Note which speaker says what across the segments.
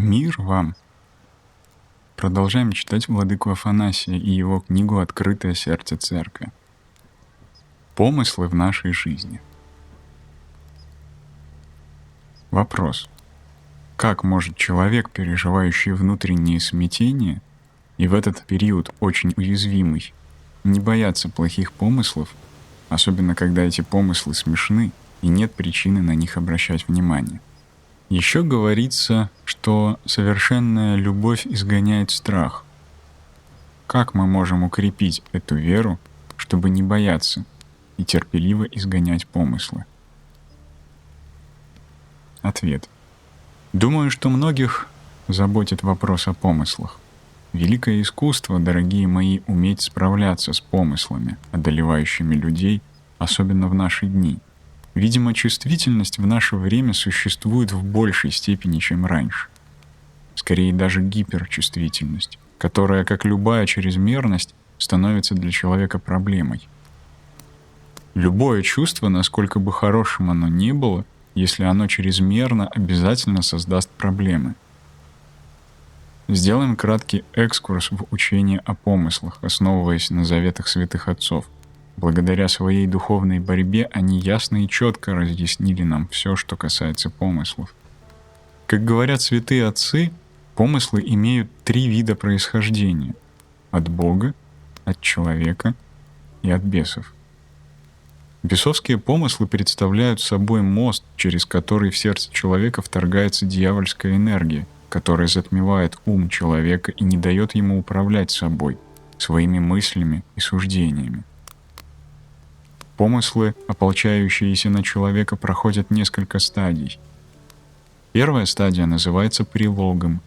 Speaker 1: Мир вам! Продолжаем читать владыку Афанасия и его книгу «Открытое сердце церкви». Помыслы в нашей жизни. Вопрос. Как может человек, переживающий внутренние смятения, и в этот период очень уязвимый, не бояться плохих помыслов, особенно когда эти помыслы смешны и нет причины на них обращать внимание? Еще говорится, что совершенная любовь изгоняет страх. Как мы можем укрепить эту веру, чтобы не бояться и терпеливо изгонять помыслы? Ответ. Думаю, что многих заботит вопрос о помыслах. Великое искусство, дорогие мои, уметь справляться с помыслами, одолевающими людей, особенно в наши дни. Видимо, чувствительность в наше время существует в большей степени, чем раньше. Скорее даже гиперчувствительность, которая, как любая чрезмерность, становится для человека проблемой. Любое чувство, насколько бы хорошим оно ни было, если оно чрезмерно, обязательно создаст проблемы. Сделаем краткий экскурс в учение о помыслах, основываясь на заветах святых отцов. Благодаря своей духовной борьбе они ясно и четко разъяснили нам все, что касается помыслов. Как говорят святые отцы, помыслы имеют 3 вида происхождения: от Бога, от человека и от бесов. Бесовские помыслы представляют собой мост, через который в сердце человека вторгается дьявольская энергия, которая затмевает ум человека и не дает ему управлять собой, своими мыслями и суждениями. Помыслы, ополчающиеся на человека, проходят несколько стадий. Первая стадия называется прилогом.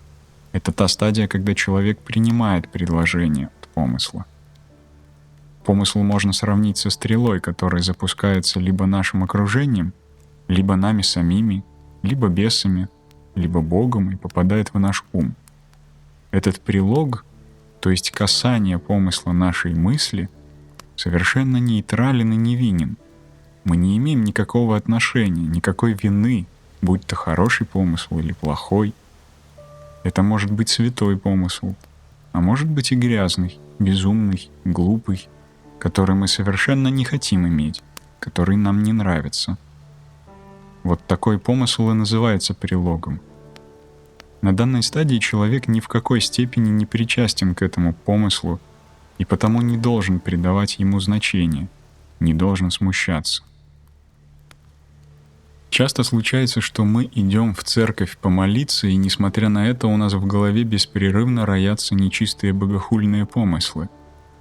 Speaker 1: Это та стадия, когда человек принимает предложение от помысла. Помысл можно сравнить со стрелой, которая запускается либо нашим окружением, либо нами самими, либо бесами, либо Богом и попадает в наш ум. Этот прилог, то есть касание помысла нашей мысли, совершенно нейтрален и невинен. Мы не имеем никакого отношения, никакой вины, будь то хороший помысл или плохой. Это может быть святой помысл, а может быть и грязный, безумный, глупый, который мы совершенно не хотим иметь, который нам не нравится. Вот такой помысл и называется прилогом. На данной стадии человек ни в какой степени не причастен к этому помыслу и потому не должен придавать ему значения, не должен смущаться. Часто случается, что мы идем в церковь помолиться, и несмотря на это у нас в голове беспрерывно роятся нечистые богохульные помыслы.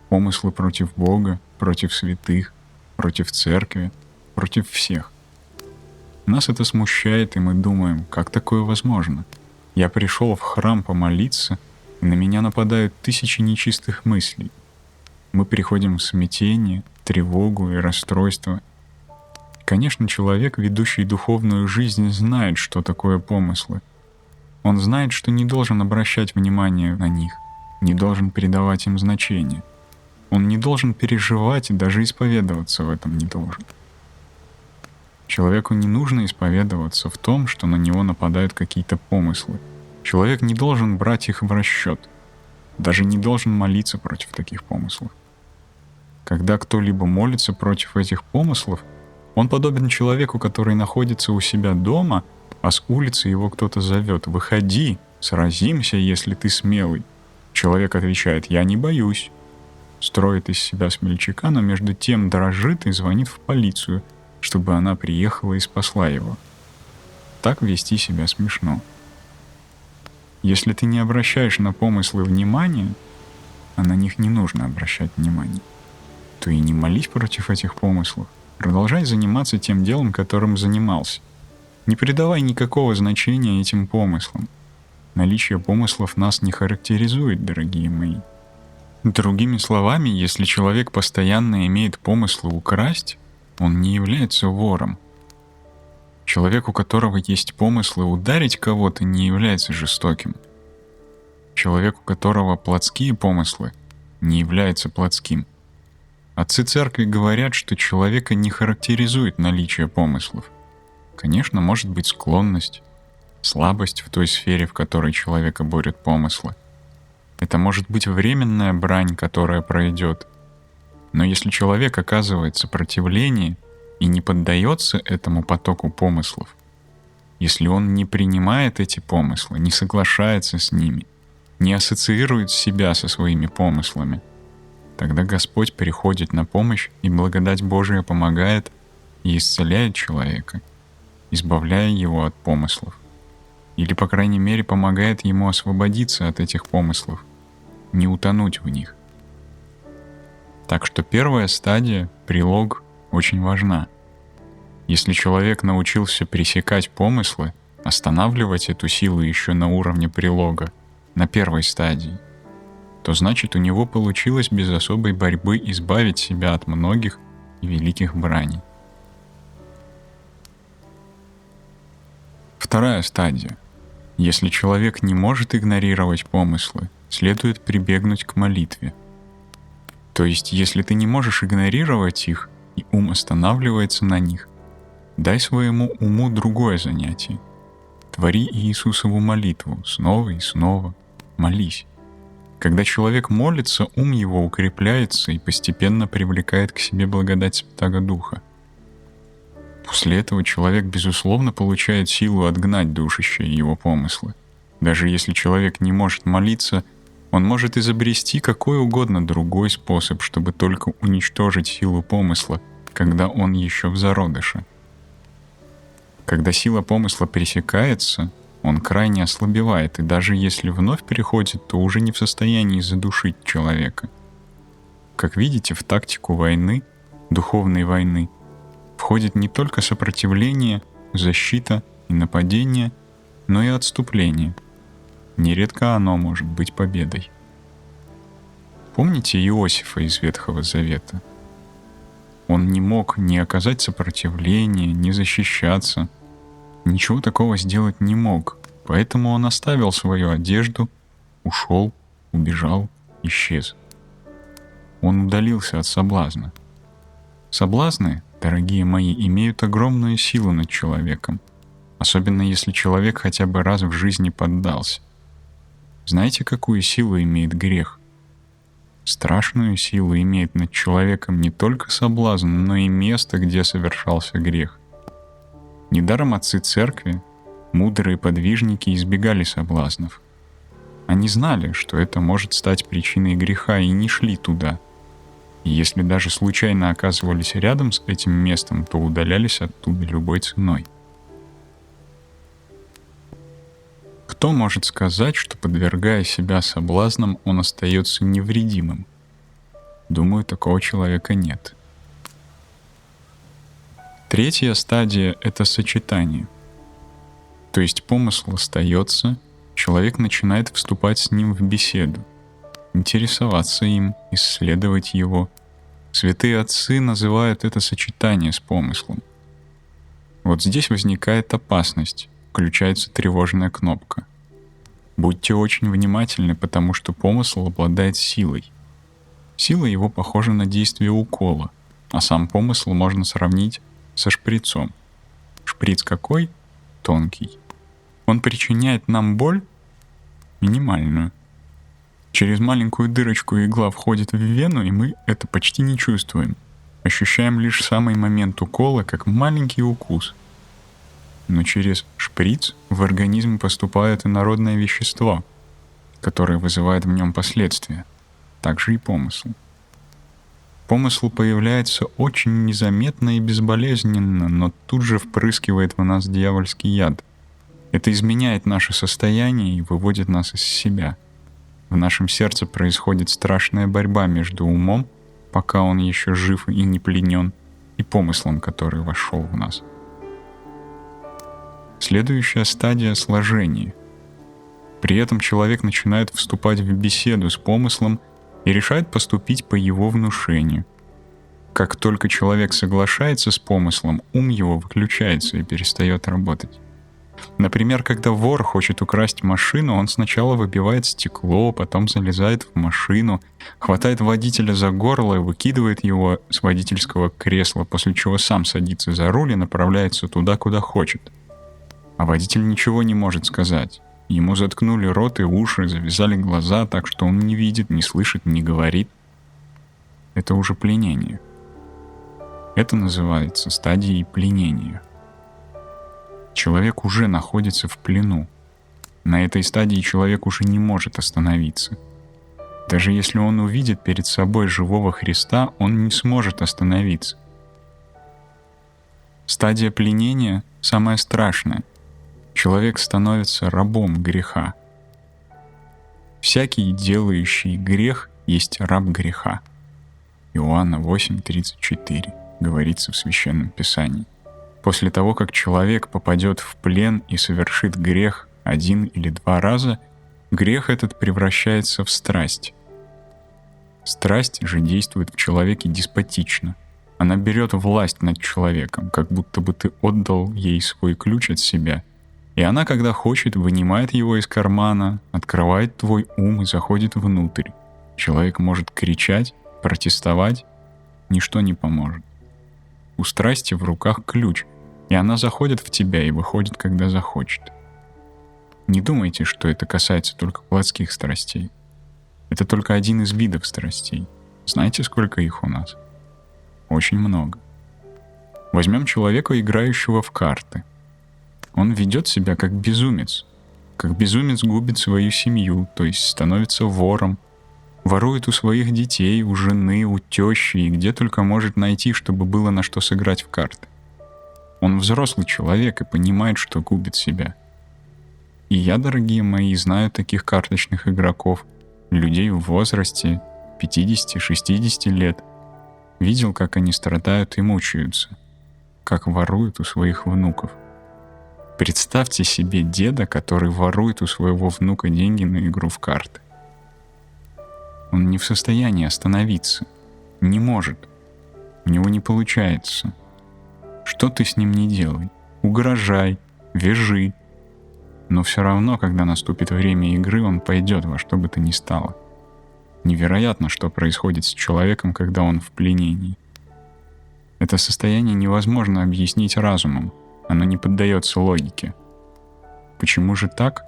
Speaker 1: Помыслы против Бога, против святых, против церкви, против всех. Нас это смущает, и мы думаем, как такое возможно? Я пришел в храм помолиться, и на меня нападают тысячи нечистых мыслей. Мы приходим в смятение, тревогу и расстройство. Конечно, человек, ведущий духовную жизнь, знает, что такое помыслы. Он знает, что не должен обращать внимание на них, не должен придавать им значения. Он не должен переживать и даже исповедоваться в этом не должен. Человеку не нужно исповедоваться в том, что на него нападают какие-то помыслы. Человек не должен брать их в расчет, даже не должен молиться против таких помыслов. Когда кто-либо молится против этих помыслов, он подобен человеку, который находится у себя дома, а с улицы его кто-то зовет: «Выходи, сразимся, если ты смелый». Человек отвечает: «Я не боюсь». Строит из себя смельчака, но между тем дрожит и звонит в полицию, чтобы она приехала и спасла его. Так вести себя смешно. Если ты не обращаешь на помыслы внимания, а на них не нужно обращать внимание, то и не молись против этих помыслов. Продолжай заниматься тем делом, которым занимался. Не придавай никакого значения этим помыслам. Наличие помыслов нас не характеризует, дорогие мои. Другими словами, если человек постоянно имеет помыслы украсть, он не является вором. Человек, у которого есть помыслы ударить кого-то, не является жестоким. Человек, у которого плотские помыслы, не является плотским. Отцы церкви говорят, что человека не характеризует наличие помыслов. Конечно, может быть склонность, слабость в той сфере, в которой человека борют помыслы. Это может быть временная брань, которая пройдет. Но если человек оказывает сопротивление и не поддается этому потоку помыслов, если он не принимает эти помыслы, не соглашается с ними, не ассоциирует себя со своими помыслами, тогда Господь приходит на помощь, и благодать Божия помогает и исцеляет человека, избавляя его от помыслов. Или, по крайней мере, помогает ему освободиться от этих помыслов, не утонуть в них. Так что первая стадия, прилог, очень важна. Если человек научился пресекать помыслы, останавливать эту силу еще на уровне прилога, на первой стадии, то значит у него получилось без особой борьбы избавить себя от многих и великих браней. Вторая стадия. Если человек не может игнорировать помыслы, следует прибегнуть к молитве. То есть, если ты не можешь игнорировать их, и ум останавливается на них, дай своему уму другое занятие. Твори Иисусову молитву снова и снова. Молись. Когда человек молится, ум его укрепляется и постепенно привлекает к себе благодать Святаго Духа. После этого человек, безусловно, получает силу отгнать душащие его помыслы. Даже если человек не может молиться, он может изобрести какой угодно другой способ, чтобы только уничтожить силу помысла, когда он еще в зародыше. Когда сила помысла пресекается, он крайне ослабевает, и даже если вновь переходит, то уже не в состоянии задушить человека. Как видите, в тактику войны, духовной войны, входит не только сопротивление, защита и нападение, но и отступление. Нередко оно может быть победой. Помните Иосифа из Ветхого Завета? Он не мог ни оказать сопротивление, ни защищаться. Ничего такого сделать не мог, поэтому он оставил свою одежду, ушел, убежал, исчез. Он удалился от соблазна. Соблазны, дорогие мои, имеют огромную силу над человеком, особенно если человек хотя бы раз в жизни поддался. Знаете, какую силу имеет грех? Страшную силу имеет над человеком не только соблазн, но и место, где совершался грех. Недаром отцы церкви, мудрые подвижники, избегали соблазнов. Они знали, что это может стать причиной греха, и не шли туда. И если даже случайно оказывались рядом с этим местом, то удалялись оттуда любой ценой. Кто может сказать, что, подвергая себя соблазнам, он остается невредимым? Думаю, такого человека нет. Третья стадия — это сочетание. То есть помысл остается, человек начинает вступать с ним в беседу, интересоваться им, исследовать его. Святые отцы называют это сочетание с помыслом. Вот здесь возникает опасность, включается тревожная кнопка. Будьте очень внимательны, потому что помысл обладает силой. Сила его похожа на действие укола, а сам помысл можно сравнить со шприцом. Шприц какой? Тонкий. Он причиняет нам боль минимальную. Через маленькую дырочку игла входит в вену, и мы это почти не чувствуем. Ощущаем лишь самый момент укола, как маленький укус. Но через шприц в организм поступает инородное вещество, которое вызывает в нем последствия. Также и помысл. Помысл появляется очень незаметно и безболезненно, но тут же впрыскивает в нас дьявольский яд. Это изменяет наше состояние и выводит нас из себя. В нашем сердце происходит страшная борьба между умом, пока он еще жив и не пленен, и помыслом, который вошел в нас. Следующая стадия — сложение. При этом человек начинает вступать в беседу с помыслом и решает поступить по его внушению. Как только человек соглашается с помыслом, ум его выключается и перестает работать. Например, когда вор хочет украсть машину, он сначала выбивает стекло, потом залезает в машину, хватает водителя за горло и выкидывает его с водительского кресла, после чего сам садится за руль и направляется туда, куда хочет. а водитель ничего не может сказать. Ему заткнули рот и уши, завязали глаза так, что он не видит, не слышит, не говорит. Это уже пленение. Это называется стадией пленения. Человек уже находится в плену. На этой стадии человек уже не может остановиться. Даже если он увидит перед собой живого Христа, он не сможет остановиться. Стадия пленения самая страшная. Человек становится рабом греха. Всякий, делающий грех, есть раб греха. Иоанна 8:34 говорится в Священном Писании. После того, как человек попадет в плен и совершит грех 1 или 2 раза, грех этот превращается в страсть. Страсть же действует в человеке деспотично. Она берет власть над человеком, как будто бы ты отдал ей свой ключ от себя. И она, когда хочет, вынимает его из кармана, открывает твой ум и заходит внутрь. Человек может кричать, протестовать, ничто не поможет. У страсти в руках ключ, и она заходит в тебя и выходит, когда захочет. Не думайте, что это касается только плотских страстей. Это только один из видов страстей. Знаете, сколько их у нас? Очень много. Возьмем человека, играющего в карты. Он ведет себя как безумец. Как безумец губит свою семью, то есть становится вором, ворует у своих детей, у жены, у тещи и где только может найти, чтобы было на что сыграть в карты. Он взрослый человек и понимает, что губит себя. И я, дорогие мои, знаю таких карточных игроков, людей в возрасте 50-60 лет. Видел, как они страдают и мучаются, как воруют у своих внуков. Представьте себе деда, который ворует у своего внука деньги на игру в карты. Он не в состоянии остановиться, не может, у него не получается. Что ты с ним не делай, угрожай, вяжи, но все равно, когда наступит время игры, он пойдет во что бы то ни стало. Невероятно, что происходит с человеком, когда он в пленении. Это состояние невозможно объяснить разумом, оно не поддается логике. Почему же так?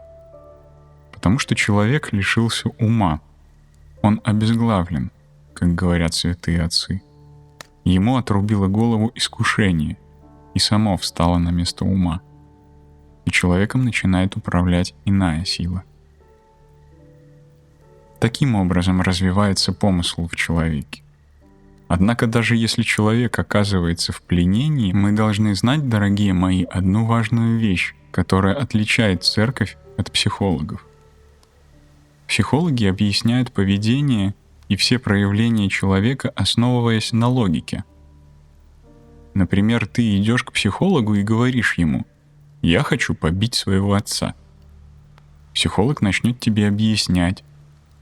Speaker 1: Потому что человек лишился ума. Он обезглавлен, как говорят святые отцы. Ему отрубило голову искушение, и само встало на место ума. И человеком начинает управлять иная сила. Таким образом развивается помысл в человеке. Однако даже если человек оказывается в пленении, мы должны знать, дорогие мои, одну важную вещь, которая отличает церковь от психологов. Психологи объясняют поведение и все проявления человека, основываясь на логике. Например, ты идешь к психологу и говоришь ему: «Я хочу побить своего отца». Психолог начнет тебе объяснять,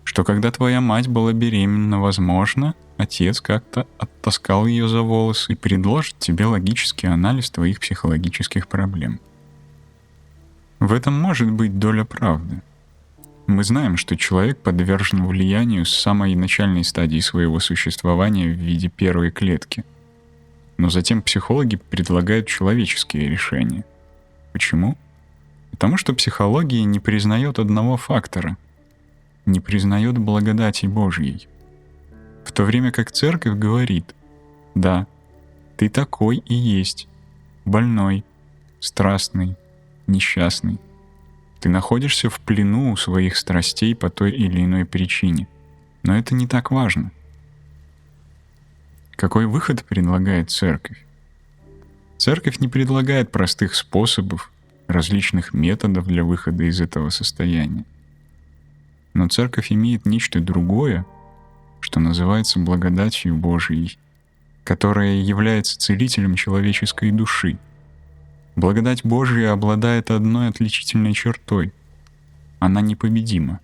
Speaker 1: что когда твоя мать была беременна, возможно, отец как-то оттаскал ее за волосы и предложит тебе логический анализ твоих психологических проблем. В этом может быть доля правды. Мы знаем, что человек подвержен влиянию с самой начальной стадии своего существования в виде первой клетки. Но затем психологи предлагают человеческие решения. Почему? Потому что психология не признает одного фактора — не признает благодати Божьей. В то время как церковь говорит: да, ты такой и есть, больной, страстный, несчастный. Ты находишься в плену у своих страстей по той или иной причине. Но это не так важно. Какой выход предлагает церковь? Церковь не предлагает простых способов, различных методов для выхода из этого состояния. Но церковь имеет нечто другое, что называется благодатью Божией, которая является целителем человеческой души. Благодать Божия обладает одной отличительной чертой. Она непобедима.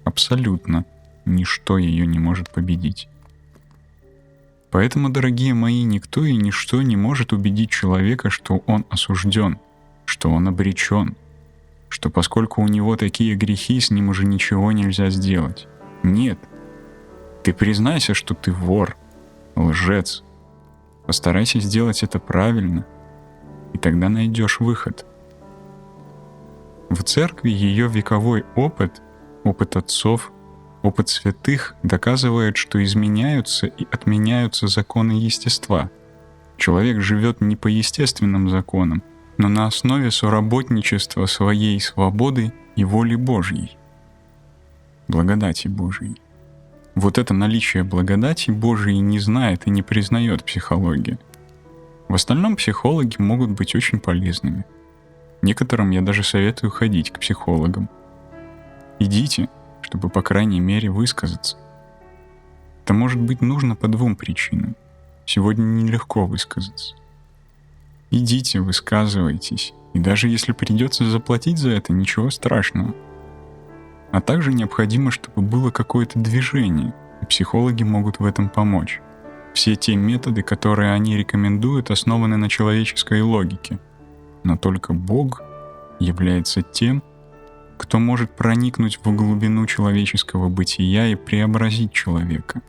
Speaker 1: Абсолютно ничто ее не может победить. Поэтому, дорогие мои, никто и ничто не может убедить человека, что он осужден, что он обречен, что поскольку у него такие грехи, с ним уже ничего нельзя сделать. Нет. Ты признайся, что ты вор, лжец. Постарайся сделать это правильно, и тогда найдешь выход. В церкви ее вековой опыт, опыт отцов, опыт святых доказывает, что изменяются и отменяются законы естества. Человек живет не по естественным законам, но на основе соработничества своей свободы и воли Божьей, благодати Божьей. Вот это наличие благодати Божией не знает и не признает психология. В остальном психологи могут быть очень полезными. Некоторым я даже советую ходить к психологам. Идите, чтобы по крайней мере высказаться. Это может быть нужно по двум причинам. Сегодня нелегко высказаться. Идите, высказывайтесь, и даже если придется заплатить за это, ничего страшного. А также необходимо, чтобы было какое-то движение, и психологи могут в этом помочь. Все те методы, которые они рекомендуют, основаны на человеческой логике. Но только Бог является тем, кто может проникнуть в глубину человеческого бытия и преобразить человека,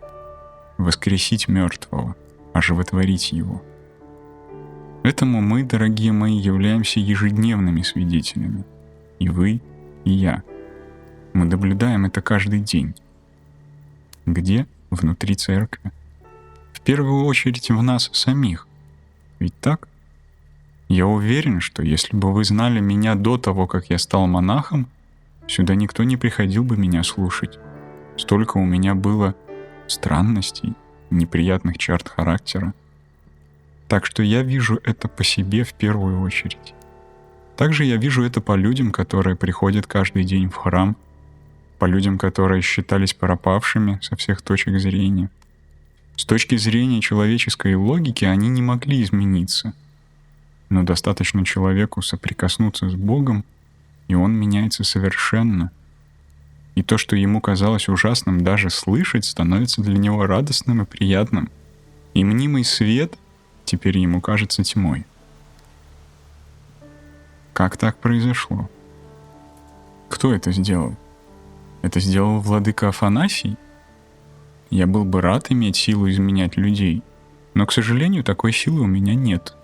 Speaker 1: воскресить мертвого, оживотворить его. Этому мы, дорогие мои, являемся ежедневными свидетелями. И вы, и я. Мы наблюдаем это каждый день. Где? Внутри церкви. В первую очередь в нас самих. Ведь так? Я уверен, что если бы вы знали меня до того, как я стал монахом, сюда никто не приходил бы меня слушать. Столько у меня было странностей, неприятных черт характера. Так что я вижу это по себе в первую очередь. Также я вижу это по людям, которые приходят каждый день в храм, по людям, которые считались пропавшими со всех точек зрения. С точки зрения человеческой логики они не могли измениться. Но достаточно человеку соприкоснуться с Богом, и он меняется совершенно. И то, что ему казалось ужасным даже слышать, становится для него радостным и приятным. И мнимый свет теперь ему кажется тьмой. Как так произошло? Кто это сделал? Это сделал владыка Афанасий? Я был бы рад иметь силу изменять людей, но, к сожалению, такой силы у меня нет.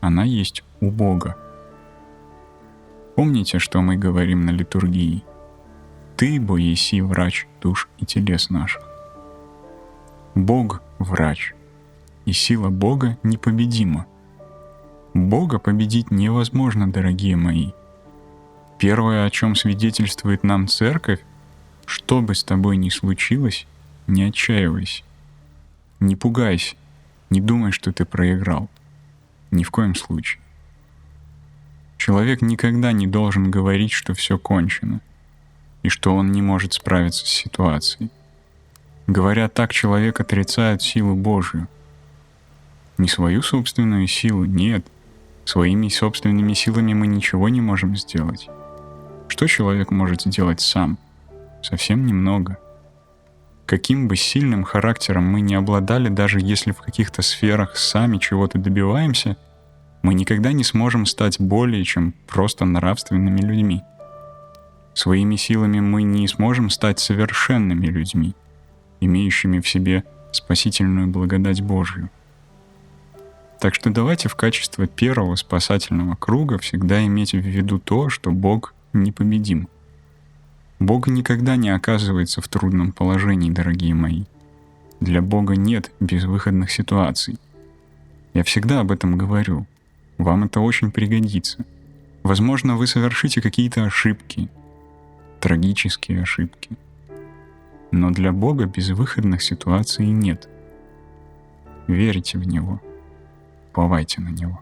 Speaker 1: Она есть у Бога. Помните, что мы говорим на литургии? Ты, бо еси врач душ и телес наших. Бог — врач, и сила Бога непобедима. Бога победить невозможно, дорогие мои. Первое, о чем свидетельствует нам Церковь, что бы с тобой ни случилось, не отчаивайся, не пугайся, не думай, что ты проиграл. Ни в коем случае. Человек никогда не должен говорить, что все кончено, и что он не может справиться с ситуацией. Говоря так, человек отрицает силу Божию. Не свою собственную силу, нет. Своими собственными силами мы ничего не можем сделать. Что человек может сделать сам? Совсем немного. Каким бы сильным характером мы ни обладали, даже если в каких-то сферах сами чего-то добиваемся, мы никогда не сможем стать более чем просто нравственными людьми. Своими силами мы не сможем стать совершенными людьми, имеющими в себе спасительную благодать Божию. Так что давайте в качестве первого спасательного круга всегда иметь в виду то, что Бог непобедим. Бог никогда не оказывается в трудном положении, дорогие мои. Для Бога нет безвыходных ситуаций. Я всегда об этом говорю. Вам это очень пригодится. Возможно, вы совершите какие-то ошибки, трагические ошибки. Но для Бога безвыходных ситуаций нет. Верьте в Него. Уповайте на Него.